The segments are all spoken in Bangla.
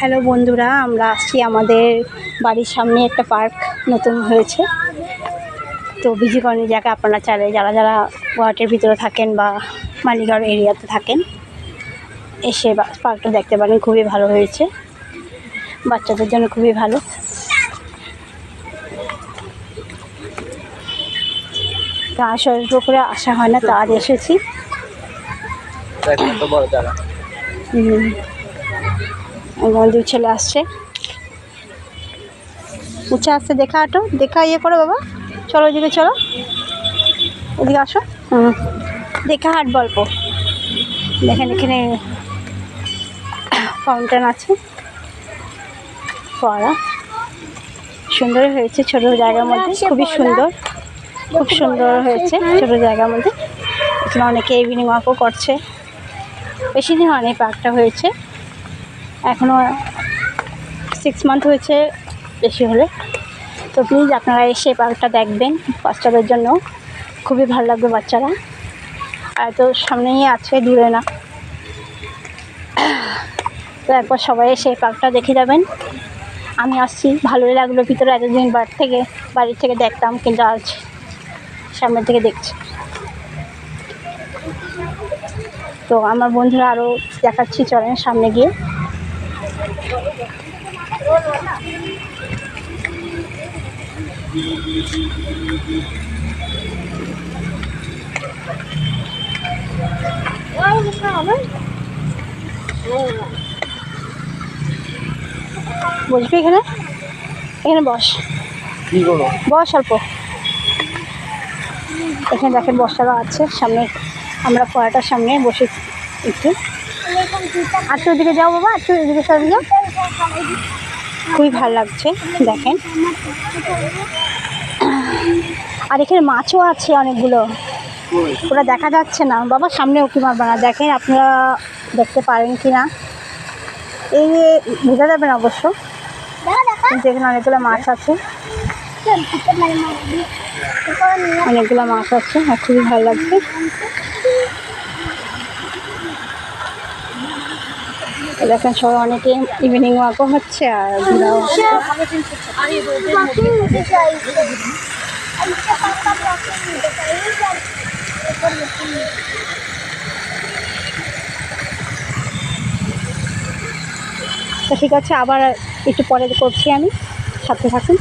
হ্যালো বন্ধুরা, আমরা আসছি আমাদের বাড়ির সামনে একটা পার্ক নতুন হয়েছে। তো ভিজিকরণী জায়গা আপনারা চাইলে যারা যারা ওয়ার্ডের ভিতরে থাকেন বা মালিগাঁও এরিয়াতে থাকেন এসে পার্কটা দেখতে পারেন। খুবই ভালো হয়েছে, বাচ্চাদের জন্য খুবই ভালো। তো আসলে করে আসা হয় না, তো আজ এসেছি। দুই ছেলে আসছে, উঠে আসছে। দেখা হাঁটো, দেখা ইয়ে করো বাবা, চলো ওইদিকে, চলো ওদিকে আসো। দেখা হাঁট গল্প। দেখেন এখানে ফাউন্টেন আছে, ফোয়ারা সুন্দর হয়েছে ছোট জায়গার মধ্যে, খুবই সুন্দর, খুব সুন্দর হয়েছে ছোট জায়গার মধ্যে। এখানে অনেকে ইভিনিং ওয়াকও করছে। বেশি দিন হয়নি পার্কটা হয়েছে, এখনও 6 মান্থ হয়েছে বেশি হলে। তো প্লিজ আপনারা এসে পার্কটা দেখবেন, বাচ্চাদের জন্য খুবই ভালো লাগবে। বাচ্চারা আর তো সামনেই আছে, দূরে না। তো একবার সবাই এসে পার্কটা দেখে যাবেন। আমি আসছি, ভালোই লাগলো। ভিতরে এতদিন বাড়ির থেকে দেখতাম, কিন্তু আজ সামনের থেকে দেখছি। তো আমার বন্ধুরা আরও দেখাচ্ছি, চলেন সামনে গিয়ে। বসবি এখানে, এখানে বস, বস অল্প। এখানে দেখেন বসানো আছে সামনে, আমরা ফোয়ারাটার সামনে বসে একটু। আর তো ওদিকে যাও বাবা, আর তো ওদিকে সরে যাও। খুবই ভালো লাগছে দেখেন। আর এখানে মাছও আছে অনেকগুলো, ওরা দেখা যাচ্ছে না বাবা, সামনে উঁকি মারবে না। দেখেন আপনারা দেখতে পারেন কি না, এই বোঝা যাবে না অবশ্য, কিন্তু এখানে অনেকগুলো মাছ আছে, অনেকগুলো মাছ আছে। আর খুবই ভালো লাগছে। দেখেন সবাই অনেকে ইভিনিং ওয়াকও হচ্ছে আর ঘোরাও হচ্ছে। তো ঠিক আছে, আবার একটু পরে করছি আমি, সাথে থাকুন।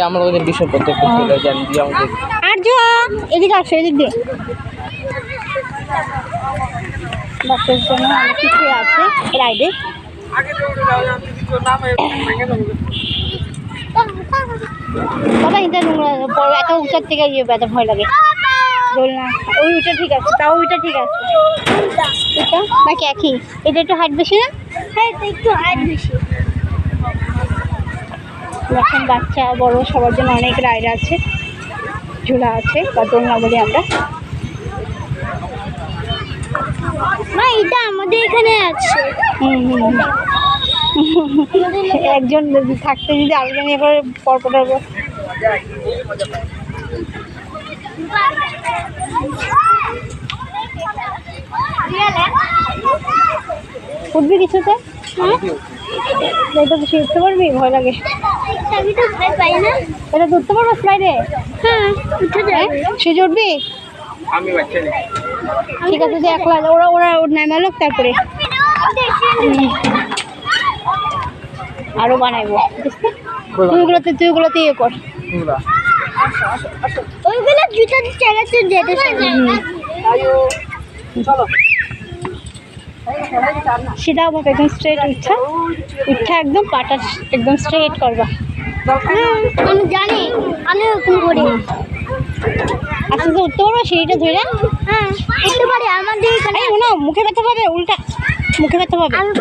আমরা ওদের বিষয় প্রত্যেকটা আর্য এদিকে আসো, এদিক দিয়ে। বাচ্চার জন্য অনেক কিছুই আছে রাইডে। বাবা এটা নোংরা, এত উঁচার থেকে ইয়ে ব্যথা ভয় লাগে। দোলনা ওই ওইটা ঠিক আছে, তাও ওইটা ঠিক আছে। এটা নাকি একই? এটা একটু হাইট বেশি না? হ্যাঁ একটু হাইট বেশি। দেখেন বাচ্চা বড় সবার জন্য অনেক রাইড আছে, ঝোলা আছে বা দোলনা বলি আমরা। না এটা আমাদের এখানে আছে। একজন থাকতে যদি আরেকজন এবার পরপর উঠবি কিছুতে? হ্যাঁ এটা কিছু উঠতে পারবি? ভয় লাগে। এটা উঠতে পারবো স্লাইডে? হ্যাঁ উঠে যাবে। সে উঠবি? ঠিক আছে, যে একলা ওরা ওরা নামালো, তারপরে আরো বানাইবো। তুই ওগুলোতে ইয়ে কর, ওইগুলো জুতা চালাতে যেতে। চলো সিধা ভাবে একদম স্ট্রেট উঠা একদম পাটা একদম স্ট্রেট করবা। আমি জানি, আমি ওরকম করি। আস্তে আস্তে উঠতে পারবো সিঁড়িটা ধরে? হ্যাঁ উঠতে পারি। আমাদের এখানে না মুখে ব্যথা পাবে, উল্টা মুখে ব্যথা পাবে। আমি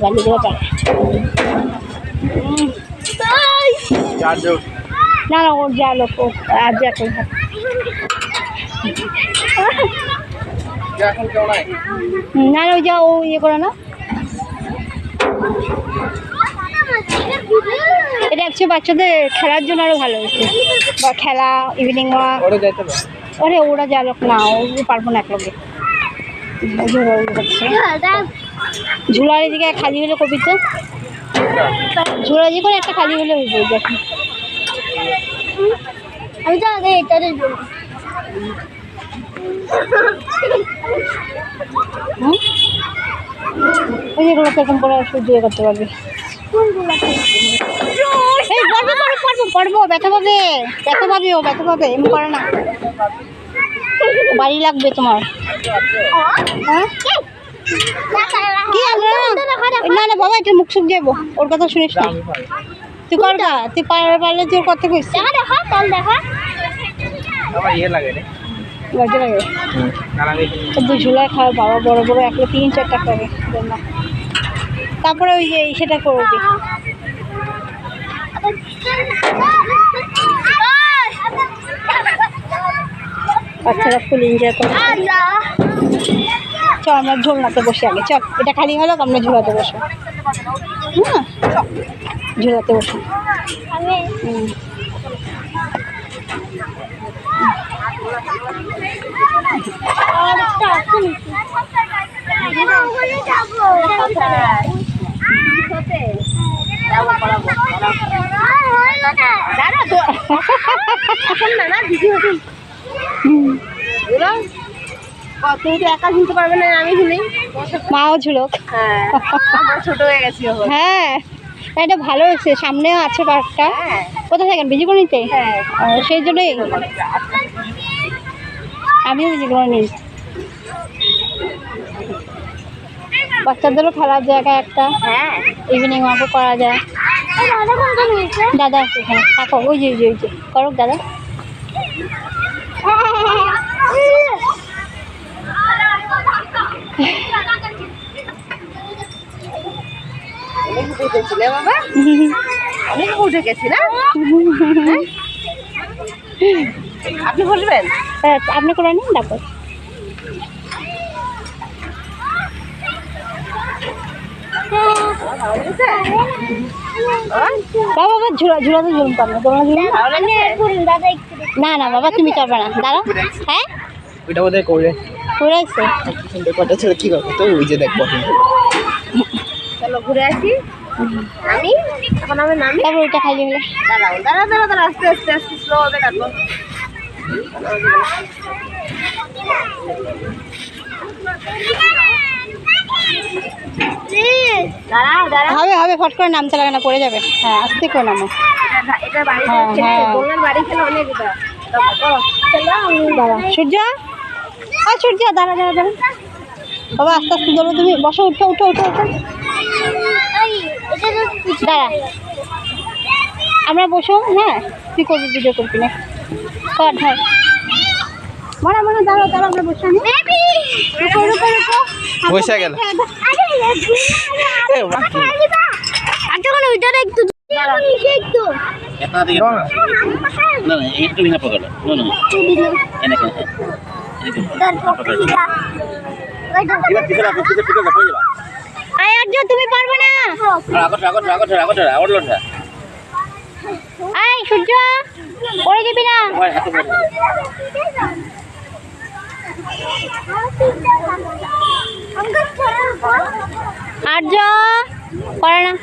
বালি দেওয়া পারে না, না ওর যা লোক আর যা করে না, ওই যা ও ইয়ে করে না। এটা অ্যাকচুয়ালি বাচ্চাদের খেলার জন্য আরো ভালো হয়েছে, বা খেলা ইভিনিং ওয়াক। ওরে ওরা যা লোক না, ও পারবো না এক লোকে। ঝুলার এদিকে খালি হলে কবি তো ঝোলা যে করে একটা খালি হলে হইব। দেখুন আমি তো আগে এটার জন্য ওই যেগুলো এরকম করে সহ্য করতে পারবে। এই পড়বো ব্যথা পাবে, ও ব্যথা পাবে, এমন করে না। বাড়ি লাগবে তোমার। হ্যাঁ কি না না বাবা, এটা মুখ সুখ যাবো, ওর কথা শুনিস না। তুই কর গা, তুই পারলে তোর কথা কইস। দেখা তাল দেখা লজ্জা লাগে। দুই ঝুলায় খাওয়া বাবা বড় বড় 1-3-4 টাকা করে। তারপরে ওই যে সেটা করবি। বাচ্চারা ফুল এনজয় করে। চল আমরা ঝোলনাতে বসে আগে, চল এটা খালি হলো, আমরা ঝোলাতে বসো। হ্যাঁ ঝোলাতে বসো। তুমি তো একা ঝুলতে পারবে না, আমি ঝুলি। মাও ঝুলক। হ্যাঁ ছোট হয়ে গেছি। হ্যাঁ এটা ভালো হয়েছে, সামনেও আছে পার্কটা। কোথায় থাকেন? বিজিগণিতে? সেই জন্যই আমিও বিজিগণি নিই। বাচ্চাদেরও খেলার জায়গা একটা, ইভিনিং ওয়াকও করা যায়। দাদা আছে এখানে, থাকো ওই যে করুক দাদা। বাবা অনেক উঠে গেছি না। আপনি বলবেন? আপনি করে নিন তারপর। বাবা ঝুলাতে ঝুলুন পারবে তোমরা না না বাবা তুমি করবে না, দাঁড়াও। হ্যাঁ ওইটা বোধহয় করে আসছে কটা ছেলে কি করবে তো ওই যে দেখবো। চলো ঘুরে আসি। আমি এখন আমি নামি, তারপর ওইটা খালি হলে দাঁড়াও আস্তে স্লো হবে। তারপর হবে ফট করে নামতে লাগে না, পড়ে যাবে। হ্যাঁ আস্তে করে নামো। এটা বাড়ি খেলে অনেক দাঁড়া সূর্য, সূর্য দাঁড়া বাবা আস্তে আস্তে ধরো, তুমি বসো। উঠো দাঁড়া, আমরা বসো। হ্যাঁ তুই করবি, ভিডিও করবি না কর। হ্যাঁ মনে দাঁড়াও আমরা বসে আনি। বসে গেল তুমি পারবে না। সূর্য পড়ে যাবি না। আর্য করে না।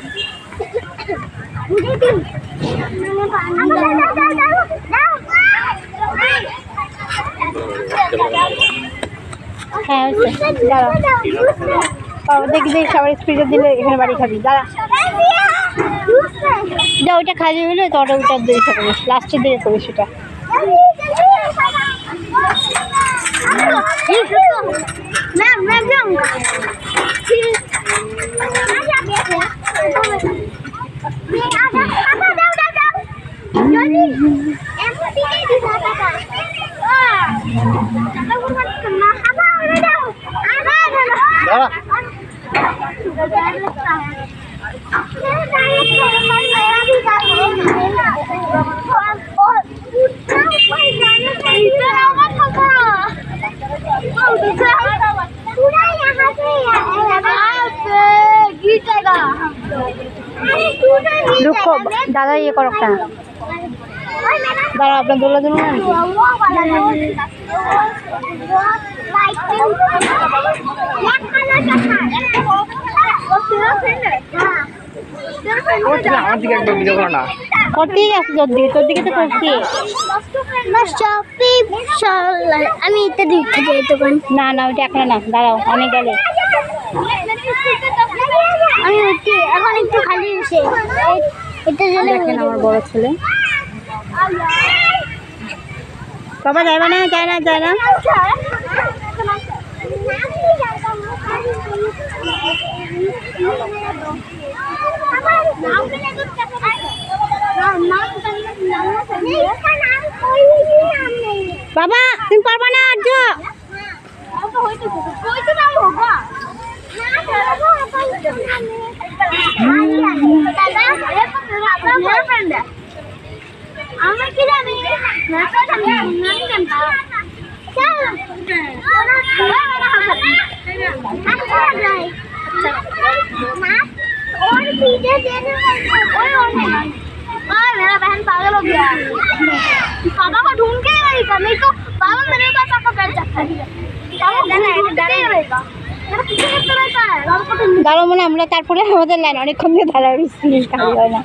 হ্যাঁ দাঁড়া দেখি সবাই স্পিডে দিলে এখানে বাড়ি খাবি। দাঁড়া যা ওইটা খালি হইলো তো ওটার দিকে থাকবে, লাস্টের দিকে করবি সেটা। দুঃখ দাদা ইয়ে করো কেন দাঁড়া আপনার দোলা দেবো না আমার দিকে একবার ভিডিও করো না। করতেই আছে তোর দিকে তো করছি আমি এটা দিচ্ছি যে দোকান না না ওইটা এখন না দাঁড়াও অনেক গেলে আমি উঠি এখন একটু খালি এসে এটা জন্য দেখেন আমার বড় ছেলে বাবা যাবে না যায় না যায় না বাবা তুমি পারবা না আর্য আমার কি জানি और पीछे देने कोई और नहीं मेरा बहन पागल हो गया पापा को ढूंढ के रहेगा नहीं तो पापा मेरे पास आकर बैठ जाता है पापा ढूंढते ही रहेगा मेरा पीछे करते रहता है पापा को ढूंढ দাঁড়াও মানে আমরা তারপরে আমাদের লাইন অনেকক্ষণ দিয়ে দাঁড়ায় রয়েছি খালি হয় না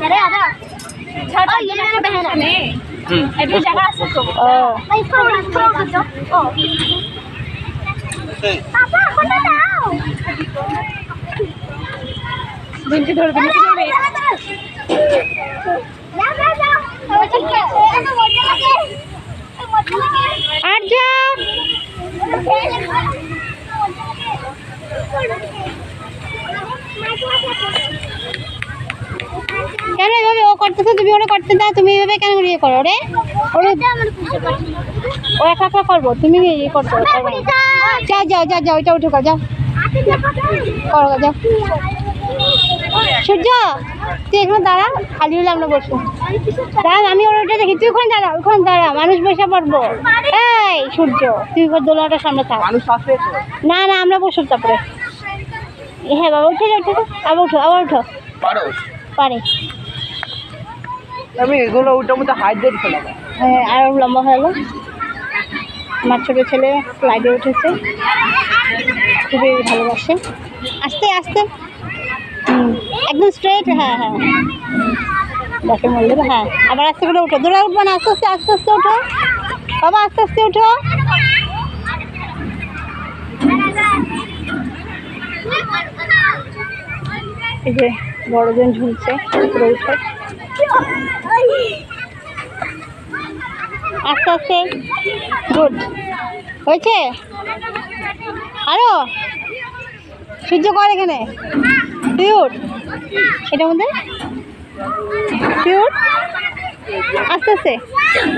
अरे आधा छड़ा ये मेरा बहन है ऐसी जगह से तो ও इसको ओ पापा खोलो दाओ বিনতে ধরবে जा वो ठीक है तो मोटे लगे আর্য কেন এভাবে ও করতেছে তুমি ওরা করতে দাও তুমি এভাবে কেন ইয়ে করো রে ওরে ও একা একা করবো তুমি ইয়ে করতে পারবে না। যাও যাও যাও যাও ওইটা উঠে যাও করো যাও সূর্য তুই এখানে দাঁড়া খালি হলে আমরা বসবো দাঁড়া আমি ওটা দেখি তুই ওখানে দাঁড়া মানুষ বসে পড়বো এই সূর্য তুই দোলাটার সামনে থাক মানুষ আসবে তো। না না আমরা বসব তারপরে হ্যাঁ বাবা উঠে যাও উঠে যাও। আবার উঠো পারো পারে আমি এগুলো ওটার মধ্যে হাইট দিয়ে ফেলাবো। হ্যাঁ আরও লম্বা হয়ে গেল আমার ছোটো ছেলে স্লাইডে উঠেছে খুবই ভালোবাসে আস্তে আস্তে একদম স্ট্রেট হ্যাঁ হ্যাঁ দেখে মন্দির হ্যাঁ আবার আস্তে করে উঠো দৌড়া উঠবো না আস্তে আস্তে আস্তে আস্তে উঠো বাবা আস্তে আস্তে উঠো এই যে বড়জন ঝুলছে উপরে উঠে আস্তে আস্তে গুড হয়েছে আরো সূর্য কর এখানে তুই উঠ এটার মধ্যে তুই উঠ আস্তে আস্তে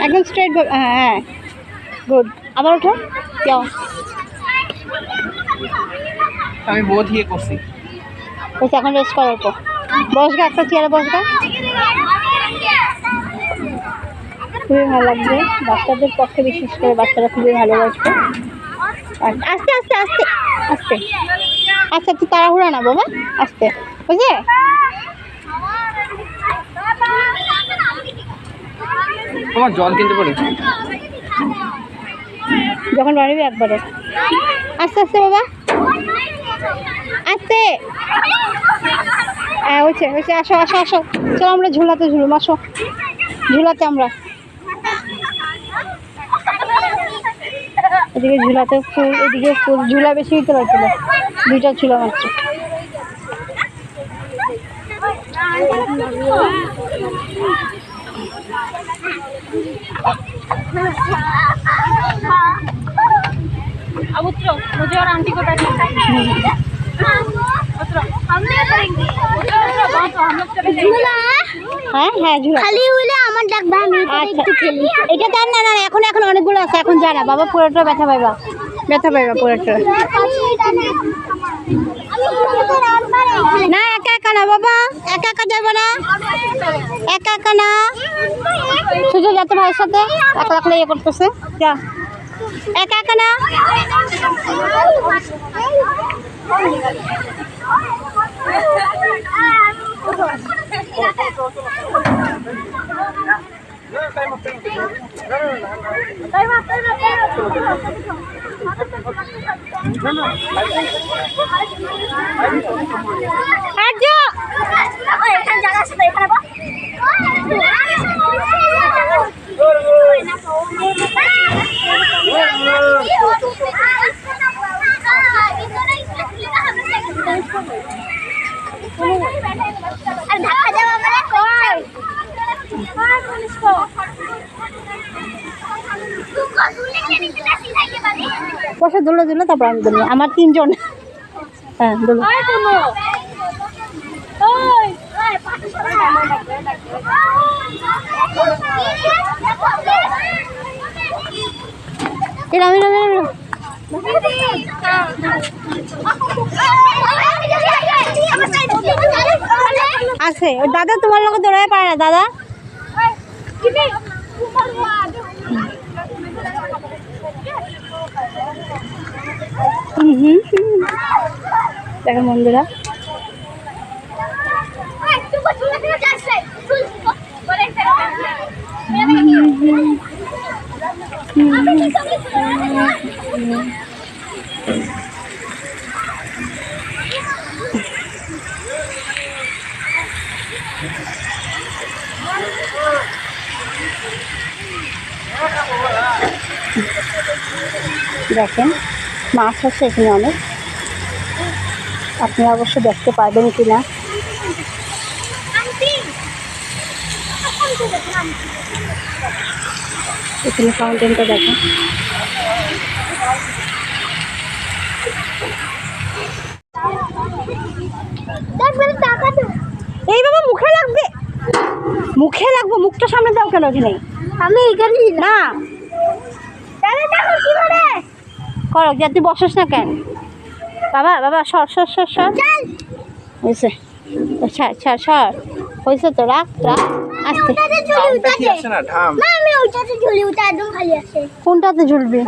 একদম স্ট্রেট হ্যাঁ হ্যাঁ গুড আবার উঠো যাও আমি বহুত ইয়ে করছি। বলছি এখন রেস্ট করো তো বসগা একটা চেয়ারে বসগা খুবই ভালো লাগবে বাচ্চাদের পক্ষে বিশেষ করে বাচ্চারা খুবই ভালোবাসবে আস্তে আস্তে আস্তে আস্তে আচ্ছা তুই তাড়াহুড়া না বাবা আস্তে বুঝলে তোমার জল কিনতে পারি যখন বাড়বি একবারে আস্তে আস্তে বাবা আস্তে হ্যাঁ হয়েছে হয়েছে আসো আসো আসো চলো আমরা ঝুলাতে ঝুলুম আসো ঝুলাতে আমরা এদিকে ঝুলাতে ফুল এদিকে ফুল ঝুলা বেশি দিতে পারছিল দুইটা ছিল মাত্র अब उतरो, मुझे और आंटी को बैठना है। হ্যাঁ হ্যাঁ ঝুলা খালি হইলে আমার ডাকবা আমি একটু খেলি। এটা তার না না এখন এখন অনেকগুলো আছে, এখন যা না বাবা, পুরোটা ব্যথা পাইবা, ব্যথা পাইবা পুরোটা। না একা একা না বাবা, একা একা যাবে না, একা একা না, সুযোগ যাতে ভাইয়ের সাথে একলা একলা ইয়ে করতেছে, যা একা একা না। বসে দুলো দুলো, তারপর আমি দুলো, আমার 3 জন। হ্যাঁ দুলো। আছে দাদা, তোমার লোক দৌড়ায় পারে না দাদা। দেখো বন্ধুরা, দেখেন মাছ হচ্ছে এখানে অনেক, আপনি অবশ্য দেখতে পারবেন কিনা। এখানে ফাউন্টেনটা দেখেন, এই বাবা মুখে লাগবে, মুখে লাগবে, মুখটা সামনে দাও কেন ওখানে? আমি এখানে না করো, যাতে বসস না কেন বাবা, বাবা সর সর সর সর, হয়েছে ছাড় ছাড় সর, হয়েছে তো, রাখ রাখ আস্তে। কোনটাতে ঝুলবি?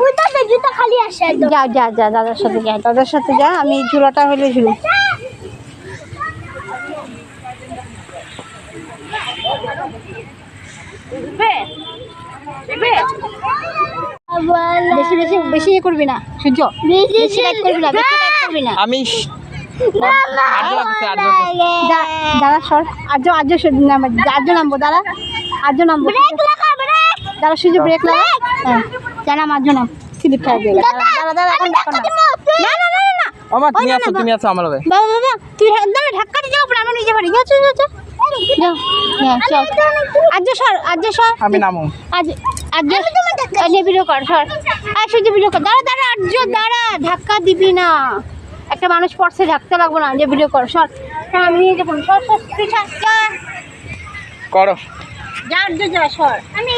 যা যা যা দাদার সাথে যা, দাদার সাথে যা, আমি ঝুলাটা হলে ঝুলি। বেশি বেশি বেশি ইয়ে করবি না সূর্য, বেশি টাইট করবি না, বেশি টাইট করবি না। আমি দাদা সর, আর্য আর্য আর্য নামবো, দাদা আর্য নামবো, দাদা সূর্য ব্রেক লাগা, হ্যাঁ জানাম আর্য নাম, স্লিপ খাই দিয়ে দাদা দাদা, এখন দেখো না, না না না না আমার তুমি আছো, তুমি আছো আমার লগে। বাবা বাবা তুই একদম ধাক্কা দিয়ে যাও, আমরা নিজে বাড়ি যাও, চল চল যাও, হ্যাঁ চল আর্য সর, আর্য সর, আমি নামো আজ আর্য আজ ভিডিও কর, সর আর সূর্য ভিডিও কর, দাঁড়া দাঁড়া আর্য দাঁড়া, ধাক্কা দিবি না, একটা মানুষ পড়ছে ধাক্কা লাগবো না, যে ভিডিও কর, সর আমি নিয়ে যাবো, সর সর তুই ছাড়, করো, যা আর্য যা, সর আমি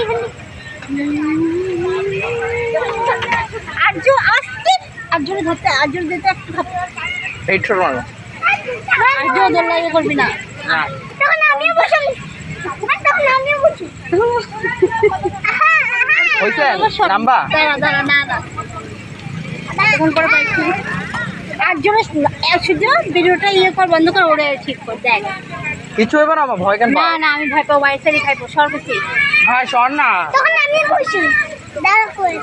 আর্য আসতে, আর্যরে ধরতে, আর্যরে দিতে একটু ধরতে, এই ছোট মারো, আর্য দোল্লাইয়ে করবি না, না তখন আমিও বসে, তখন আমিও বসি। হইছে নাম্বা, দাঁড়া দাঁড়া না না তখন করে পাইছি আর্যরে সূর্য ভিডিওটা ইয়ে কর, বন্ধ কর, ওরে ঠিক কর, দেখ কিছু হইব না, আমার ভয় কেন না না আমি ভয় পাবো, বাইরে সারি খাইবো, সর করছি ভাই সর না, তখন আমিও বসি। দাঁড়া করে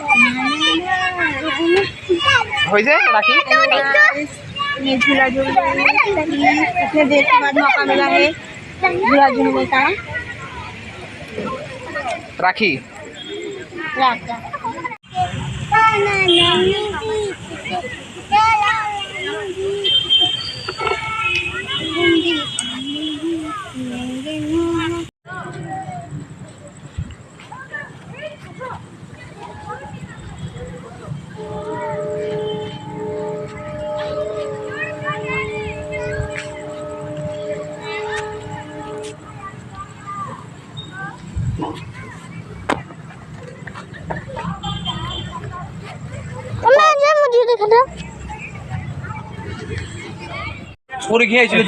হইছে রাখি, झूला झूल इतने देर के बाद मौका मिला है झूला झूलने का, রাখি रात का পরীক্ষা হয়েছিল